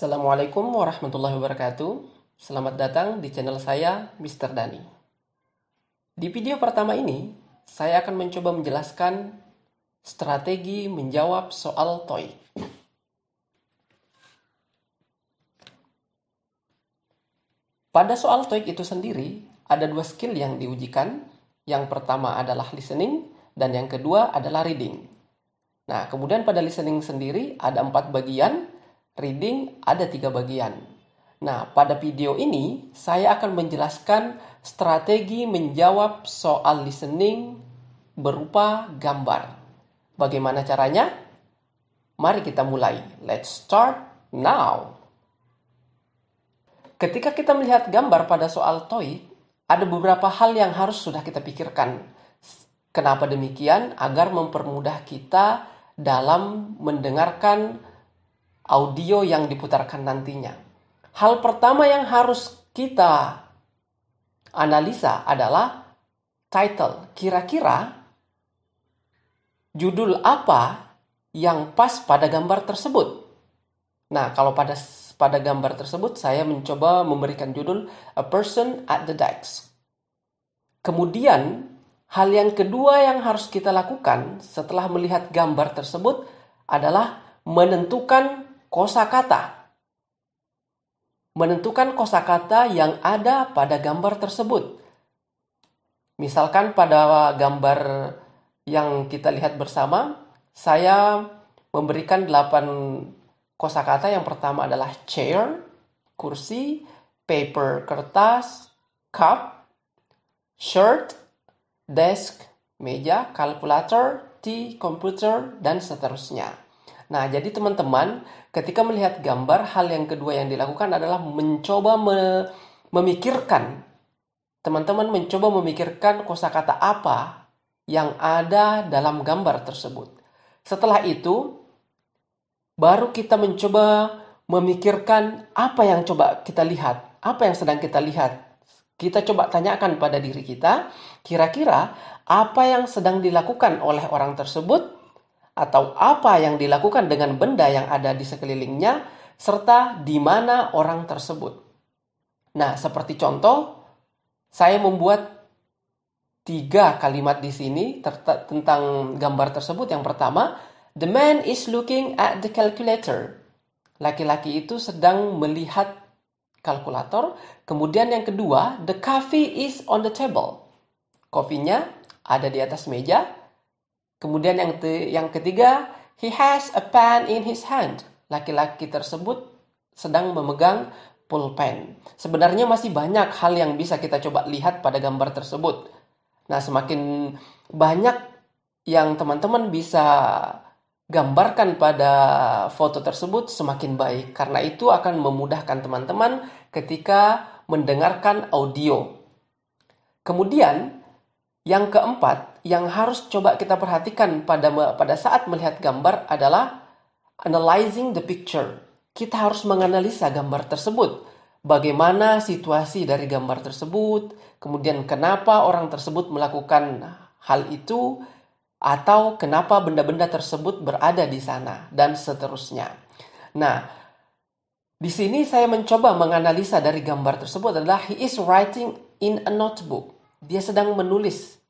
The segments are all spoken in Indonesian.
Assalamualaikum warahmatullahi wabarakatuh. Selamat datang di channel saya, Mr. Dani. Di video pertama ini, saya akan mencoba menjelaskan strategi menjawab soal TOEIC. Pada soal TOEIC itu sendiri, ada dua skill yang diujikan. Yang pertama adalah listening, dan yang kedua adalah reading. Nah, kemudian pada listening sendiri ada 4 bagian, reading ada 3 bagian. Nah, pada video ini saya akan menjelaskan strategi menjawab soal listening berupa gambar. Bagaimana caranya? Mari kita mulai. Let's start now. Ketika kita melihat gambar pada soal TOEIC, ada beberapa hal yang harus sudah kita pikirkan. Kenapa demikian? Agar mempermudah kita dalam mendengarkan audio yang diputarkan nantinya. Hal pertama yang harus kita analisa adalah title. Kira-kira judul apa yang pas pada gambar tersebut? Nah, kalau pada gambar tersebut saya mencoba memberikan judul A Person at the Desk. Kemudian, hal yang kedua yang harus kita lakukan setelah melihat gambar tersebut adalah menentukan kosakata. Menentukan kosakata yang ada pada gambar tersebut. Misalkan pada gambar yang kita lihat bersama, saya memberikan 8 kosakata. Yang pertama adalah chair, kursi, paper, kertas, cup, shirt, desk, meja, calculator, tea, komputer, dan seterusnya. Nah, jadi teman-teman, ketika melihat gambar, hal yang kedua yang dilakukan adalah mencoba memikirkan. Teman-teman mencoba memikirkan kosakata apa yang ada dalam gambar tersebut. Setelah itu, baru kita mencoba memikirkan apa yang coba kita lihat, apa yang sedang kita lihat. Kita coba tanyakan pada diri kita, kira-kira apa yang sedang dilakukan oleh orang tersebut, atau apa yang dilakukan dengan benda yang ada di sekelilingnya, serta di mana orang tersebut. Nah, seperti contoh, saya membuat 3 kalimat di sini tentang gambar tersebut. Yang pertama, the man is looking at the calculator. Laki-laki itu sedang melihat kalkulator. Kemudian yang kedua, the coffee is on the table. Kopinya ada di atas meja. Kemudian yang ketiga, he has a pen in his hand. Laki-laki tersebut sedang memegang pulpen. Sebenarnya masih banyak hal yang bisa kita coba lihat pada gambar tersebut. Nah, semakin banyak yang teman-teman bisa gambarkan pada foto tersebut, semakin baik. Karena itu akan memudahkan teman-teman ketika mendengarkan audio. Kemudian, yang keempat, yang harus coba kita perhatikan pada saat melihat gambar adalah analyzing the picture. Kita harus menganalisa gambar tersebut. Bagaimana situasi dari gambar tersebut, kemudian kenapa orang tersebut melakukan hal itu, atau kenapa benda-benda tersebut berada di sana, dan seterusnya. Nah, di sini saya mencoba menganalisa dari gambar tersebut adalah he is writing in a notebook. Dia sedang menulis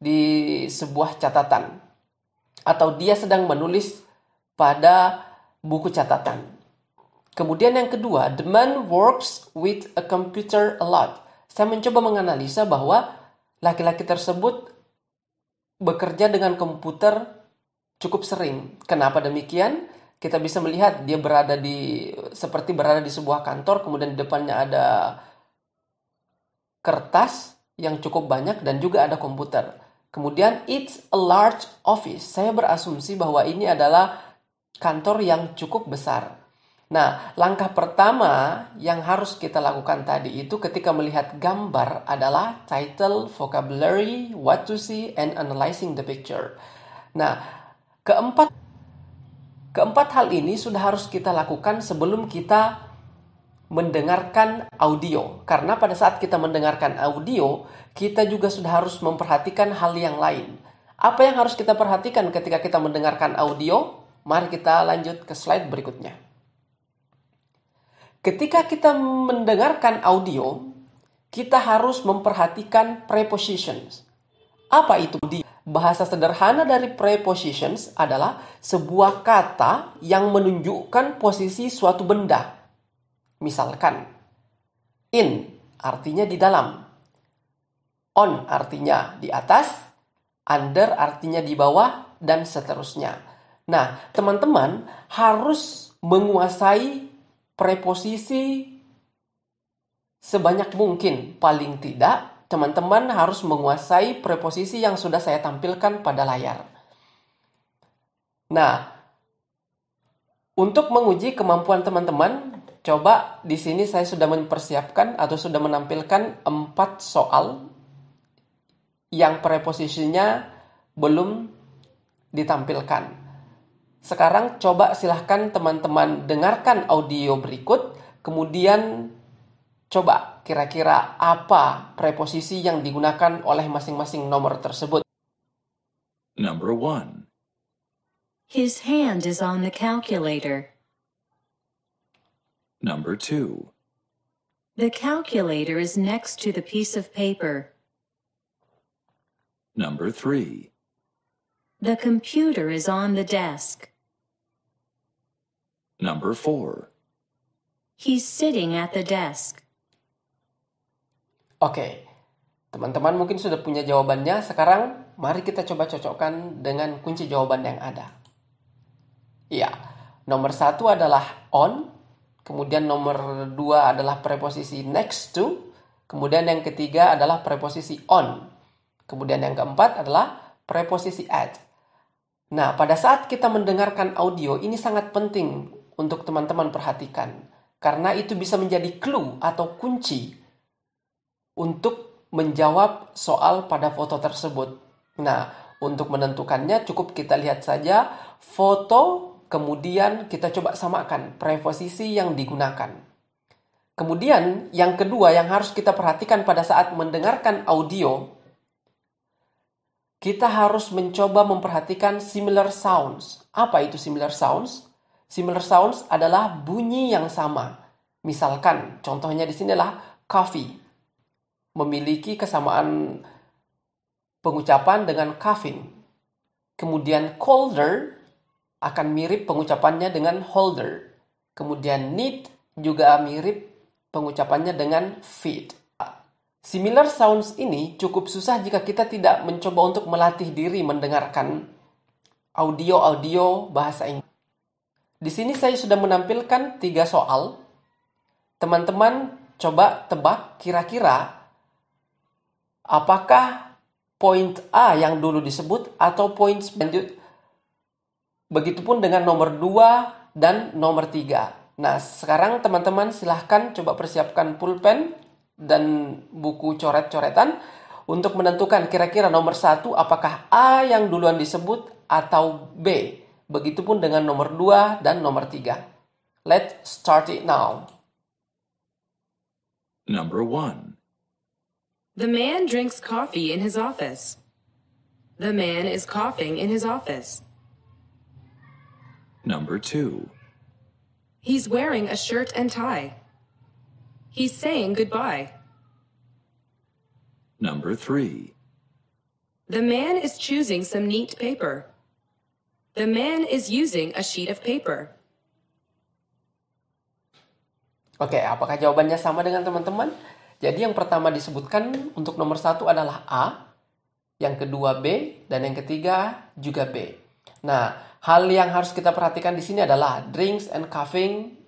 di sebuah catatan. Atau dia sedang menulis pada buku catatan. Kemudian yang kedua, the man works with a computer a lot. Saya mencoba menganalisa bahwa laki-laki tersebut bekerja dengan komputer cukup sering. Kenapa demikian? Kita bisa melihat dia seperti berada di sebuah kantor, kemudian di depannya ada kertas yang cukup banyak dan juga ada komputer. Kemudian it's a large office. Saya berasumsi bahwa ini adalah kantor yang cukup besar. Nah, langkah pertama yang harus kita lakukan tadi itu ketika melihat gambar adalah title, vocabulary, what to see, and analyzing the picture. Nah, keempat hal ini sudah harus kita lakukan sebelum kita mendengarkan audio. Karena pada saat kita mendengarkan audio, kita juga sudah harus memperhatikan hal yang lain. Apa yang harus kita perhatikan ketika kita mendengarkan audio? Mari kita lanjut ke slide berikutnya. ketika kita mendengarkan audio, kita harus memperhatikan prepositions. Apa itu? Bahasa sederhana dari prepositions adalah sebuah kata yang menunjukkan posisi suatu benda. Misalkan, in artinya di dalam, on artinya di atas, under artinya di bawah, dan seterusnya. Nah, teman-teman harus menguasai preposisi sebanyak mungkin. Paling tidak, teman-teman harus menguasai preposisi yang sudah saya tampilkan pada layar. Nah, untuk menguji kemampuan teman-teman, coba di sini saya sudah mempersiapkan atau sudah menampilkan 4 soal yang preposisinya belum ditampilkan. Sekarang coba silahkan teman-teman dengarkan audio berikut, kemudian coba kira-kira apa preposisi yang digunakan oleh masing-masing nomor tersebut. Number 1. His hand is on the calculator. Number 2. The calculator is next to the piece of paper. Number 3. The computer is on the desk. Number 4. He's sitting at the desk. Oke, teman-teman mungkin sudah punya jawabannya. Sekarang mari kita coba cocokkan dengan kunci jawaban yang ada. Iya, nomor 1 adalah on, kemudian nomor 2 adalah preposisi next to, kemudian yang ketiga adalah preposisi on, kemudian yang keempat adalah preposisi at. Nah, pada saat kita mendengarkan audio, ini sangat penting untuk teman-teman perhatikan, karena itu bisa menjadi clue atau kunci untuk menjawab soal pada foto tersebut. Nah, untuk menentukannya cukup kita lihat saja foto, kemudian kita coba samakan preposisi yang digunakan. Kemudian yang kedua yang harus kita perhatikan pada saat mendengarkan audio, kita harus mencoba memperhatikan similar sounds. Apa itu similar sounds? Similar sounds adalah bunyi yang sama. Misalkan, contohnya di sini adalah coffee. Memiliki kesamaan pengucapan dengan coughing. Kemudian colder akan mirip pengucapannya dengan holder. Kemudian need juga mirip pengucapannya dengan feed. Similar sounds ini cukup susah jika kita tidak mencoba untuk melatih diri mendengarkan audio-audio bahasa Inggris. Di sini saya sudah menampilkan 3 soal. Teman-teman coba tebak kira-kira apakah poin A yang dulu disebut atau poin selanjut. Begitupun dengan nomor 2 dan nomor 3. Nah, sekarang teman-teman silahkan coba persiapkan pulpen dan buku coret-coretan untuk menentukan kira-kira nomor 1 apakah A yang duluan disebut atau B. Begitupun dengan nomor 2 dan nomor 3. Let's start it now. Number 1. The man drinks coffee in his office. The man is coughing in his office. Number 2. He's wearing a shirt and tie. He's saying goodbye. Number 3. The man is choosing some neat paper. The man is using a sheet of paper. Oke, apakah jawabannya sama dengan teman-teman? Jadi yang pertama disebutkan untuk nomor 1 adalah A, yang kedua B, dan yang ketiga juga B. Nah, hal yang harus kita perhatikan di sini adalah drinks and coughing,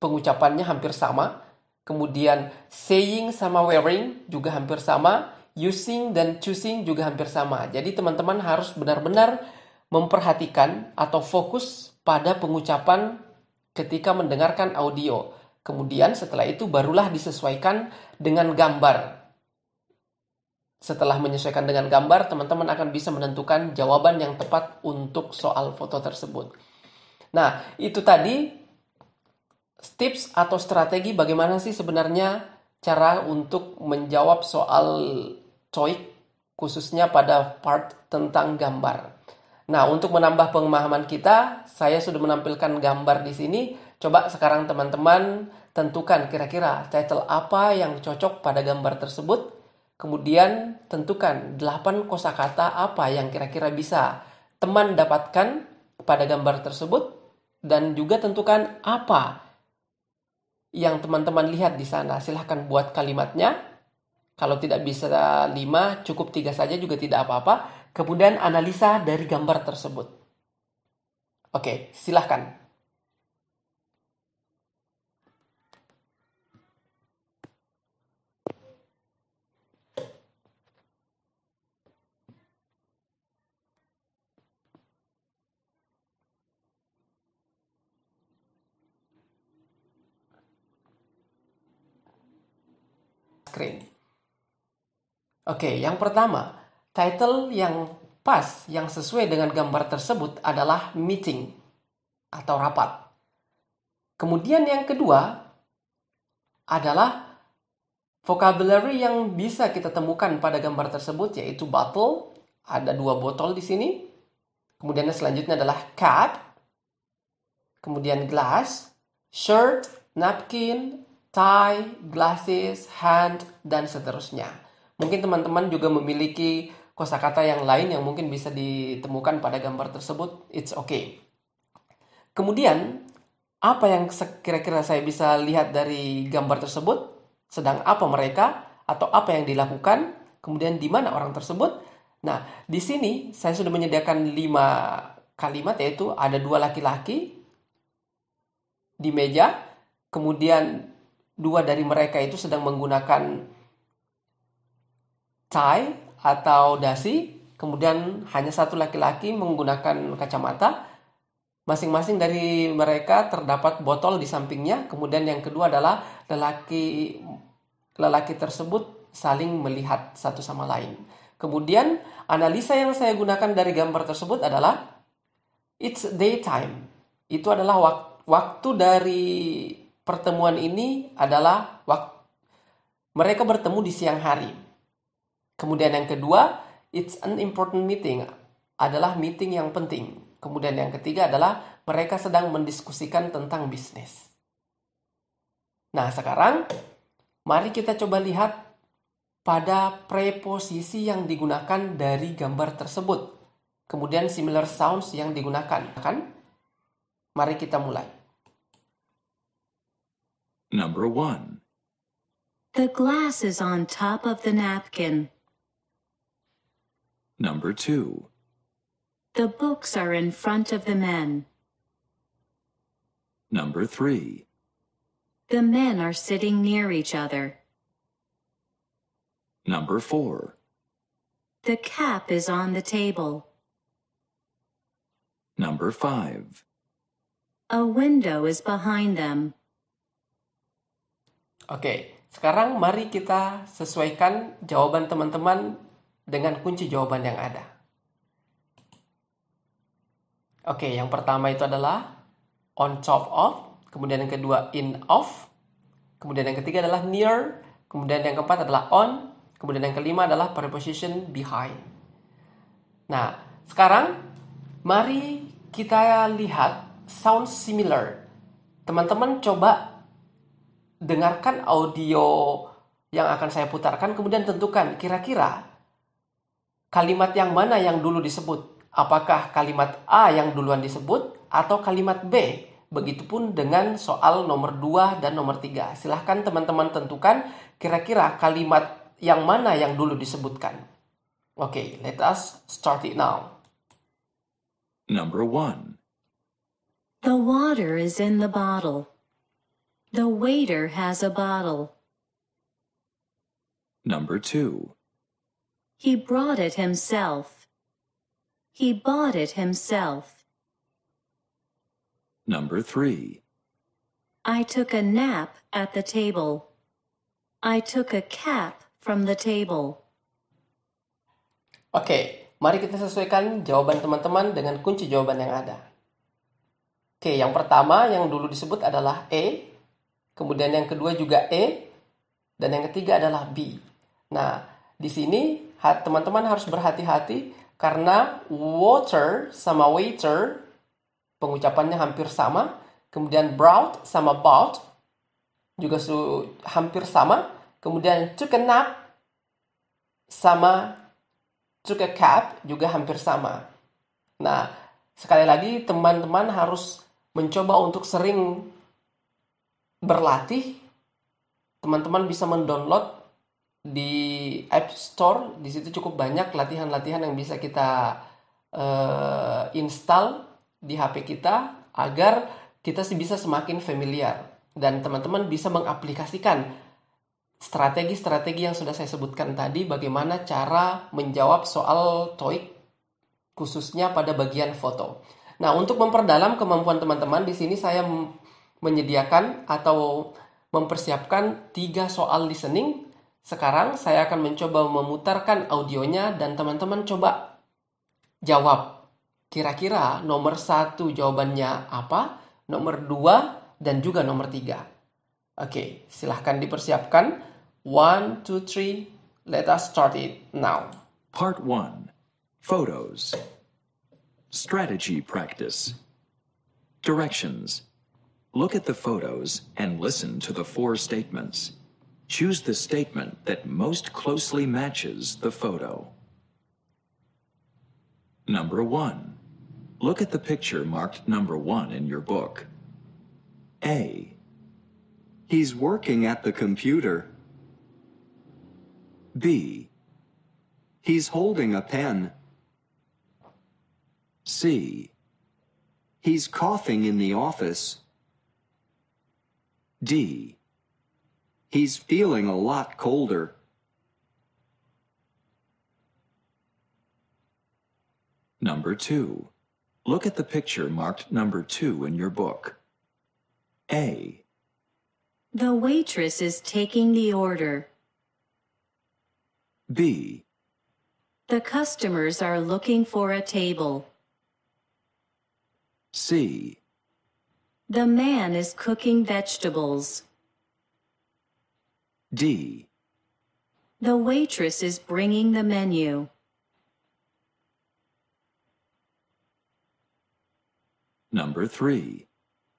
pengucapannya hampir sama. Kemudian saying sama wearing juga hampir sama. Using dan choosing juga hampir sama. Jadi teman-teman harus benar-benar memperhatikan atau fokus pada pengucapan ketika mendengarkan audio. Kemudian setelah itu barulah disesuaikan dengan gambar. Setelah menyesuaikan dengan gambar, teman-teman akan bisa menentukan jawaban yang tepat untuk soal foto tersebut. Nah, itu tadi tips atau strategi bagaimana sih sebenarnya cara untuk menjawab soal TOEIC, khususnya pada part tentang gambar. Nah, untuk menambah pemahaman kita, saya sudah menampilkan gambar di sini. Coba sekarang teman-teman tentukan kira-kira title apa yang cocok pada gambar tersebut. Kemudian tentukan 8 kosakata apa yang kira-kira bisa teman dapatkan pada gambar tersebut. Dan juga tentukan apa yang teman-teman lihat di sana. Silahkan buat kalimatnya. Kalau tidak bisa 5, cukup 3 saja juga tidak apa-apa. Kemudian analisa dari gambar tersebut. Oke, silahkan. Screen. Oke, yang pertama, title yang pas, yang sesuai dengan gambar tersebut adalah meeting atau rapat. Kemudian yang kedua adalah vocabulary yang bisa kita temukan pada gambar tersebut, yaitu bottle, ada 2 botol di sini. Kemudian yang selanjutnya adalah cat, kemudian glass, shirt, napkin, tie, glasses, hand, dan seterusnya. Mungkin teman-teman juga memiliki kosakata yang lain yang mungkin bisa ditemukan pada gambar tersebut. It's okay. Kemudian, apa yang kira-kira saya bisa lihat dari gambar tersebut? Sedang apa mereka? Atau apa yang dilakukan? Kemudian di mana orang tersebut? Nah, di sini saya sudah menyediakan 5 kalimat, yaitu ada 2 laki-laki di meja. Kemudian 2 dari mereka itu sedang menggunakan tie atau dasi. Kemudian hanya 1 laki-laki menggunakan kacamata. Masing-masing dari mereka terdapat botol di sampingnya. Kemudian yang kedua adalah lelaki tersebut saling melihat satu sama lain. Kemudian analisa yang saya gunakan dari gambar tersebut adalah it's daytime. Itu adalah waktu dari pertemuan ini adalah mereka bertemu di siang hari. Kemudian yang kedua, it's an important meeting, adalah meeting yang penting. Kemudian yang ketiga adalah mereka sedang mendiskusikan tentang bisnis. Nah, sekarang mari kita coba lihat pada preposisi yang digunakan dari gambar tersebut. Kemudian similar sounds yang digunakan. Mari kita mulai. Number 1. The glass is on top of the napkin. Number 2. The books are in front of the men. Number 3. The men are sitting near each other. Number 4. The cap is on the table. Number 5. A window is behind them. Oke, sekarang mari kita sesuaikan jawaban teman-teman dengan kunci jawaban yang ada. Oke, yang pertama itu adalah on top of, kemudian yang kedua in of, kemudian yang ketiga adalah near, kemudian yang keempat adalah on, kemudian yang kelima adalah preposition behind. Nah, sekarang mari kita lihat sound similar. Teman-teman coba dengarkan audio yang akan saya putarkan, kemudian tentukan kira-kira kalimat yang mana yang dulu disebut. Apakah kalimat A yang duluan disebut atau kalimat B? Begitupun dengan soal nomor 2 dan nomor 3. Silahkan teman-teman tentukan kira-kira kalimat yang mana yang dulu disebutkan. Oke, let us start it now. Number 1. The water is in the bottle. The waiter has a bottle. Number 2. He brought it himself. He bought it himself. Number 3. I took a nap at the table. I took a cap from the table. Oke, mari kita sesuaikan jawaban teman-teman dengan kunci jawaban yang ada. Oke, yang pertama yang dulu disebut adalah E, kemudian yang kedua juga E, dan yang ketiga adalah B. Nah, di sini teman-teman harus berhati-hati karena water sama waiter pengucapannya hampir sama. Kemudian brought sama bought juga hampir sama. Kemudian took a nap sama took a cab juga hampir sama. Nah, sekali lagi teman-teman harus mencoba untuk sering berlatih. Teman-teman bisa mendownload di App Store. Di situ cukup banyak latihan-latihan yang bisa kita install di HP kita agar kita bisa semakin familiar dan teman-teman bisa mengaplikasikan strategi-strategi yang sudah saya sebutkan tadi, bagaimana cara menjawab soal TOEIC khususnya pada bagian foto. Nah, untuk memperdalam kemampuan teman-teman, di sini saya menyediakan atau mempersiapkan 3 soal listening. Sekarang saya akan mencoba memutarkan audionya dan teman-teman coba jawab. Kira-kira nomor 1 jawabannya apa, nomor 2, dan juga nomor 3. Oke, silahkan dipersiapkan. 1, 2, 3, let us start it now. Part 1. Photos. Strategy practice. Directions. Look at the photos and listen to the 4 statements. Choose the statement that most closely matches the photo. Number 1. Look at the picture marked number 1 in your book. A. He's working at the computer. B. He's holding a pen. C. He's coughing in the office. D. He's feeling a lot colder. Number 2. Look at the picture marked number 2 in your book. A. The waitress is taking the order. B. The customers are looking for a table. C. The man is cooking vegetables. D. The waitress is bringing the menu. Number 3.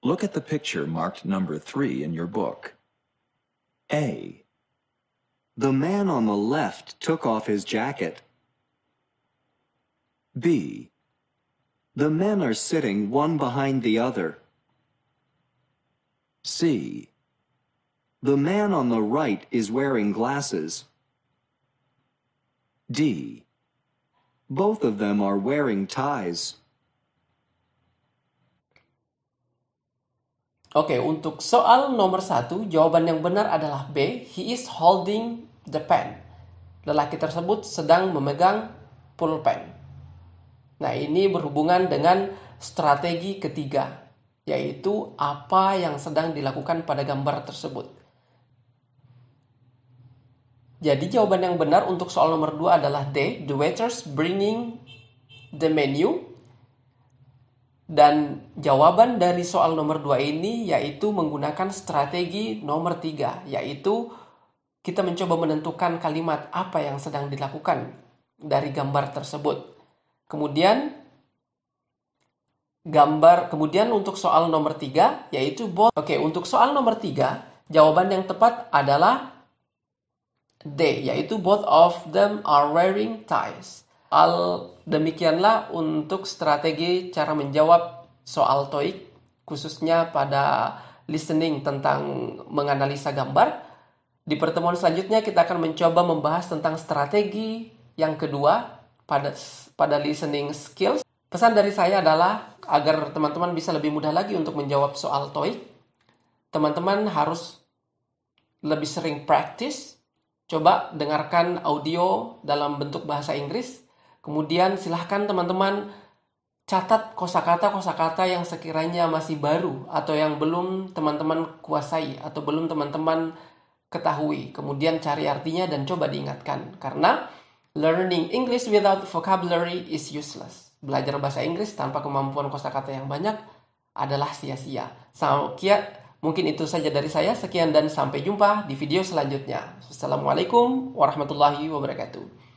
Look at the picture marked number 3 in your book. A. The man on the left took off his jacket. B. The men are sitting one behind the other. C. The man on the right is wearing glasses. D. Both of them are wearing ties. Oke, untuk soal nomor 1, jawaban yang benar adalah B. He is holding the pen. Lelaki tersebut sedang memegang pulpen. Nah, ini berhubungan dengan strategi ketiga, yaitu apa yang sedang dilakukan pada gambar tersebut. Jadi jawaban yang benar untuk soal nomor 2 adalah D. The waiters bringing the menu. Dan jawaban dari soal nomor 2 ini yaitu menggunakan strategi nomor 3, yaitu kita mencoba menentukan kalimat apa yang sedang dilakukan dari gambar tersebut. Kemudian untuk soal nomor 3 yaitu both. Oke, untuk soal nomor 3, jawaban yang tepat adalah D, yaitu both of them are wearing ties. Demikianlah untuk strategi cara menjawab soal TOEIC, khususnya pada listening tentang menganalisa gambar. Di pertemuan selanjutnya kita akan mencoba membahas tentang strategi yang kedua pada listening skills. Pesan dari saya adalah agar teman-teman bisa lebih mudah lagi untuk menjawab soal TOEIC, teman-teman harus lebih sering practice. Coba dengarkan audio dalam bentuk bahasa Inggris. Kemudian silahkan teman-teman catat kosakata-kosakata yang sekiranya masih baru atau yang belum teman-teman kuasai atau belum teman-teman ketahui. Kemudian cari artinya dan coba diingatkan. Karena learning English without vocabulary is useless. Belajar bahasa Inggris tanpa kemampuan kosakata yang banyak adalah sia-sia. Mungkin itu saja dari saya. Sekian dan sampai jumpa di video selanjutnya. Assalamualaikum warahmatullahi wabarakatuh.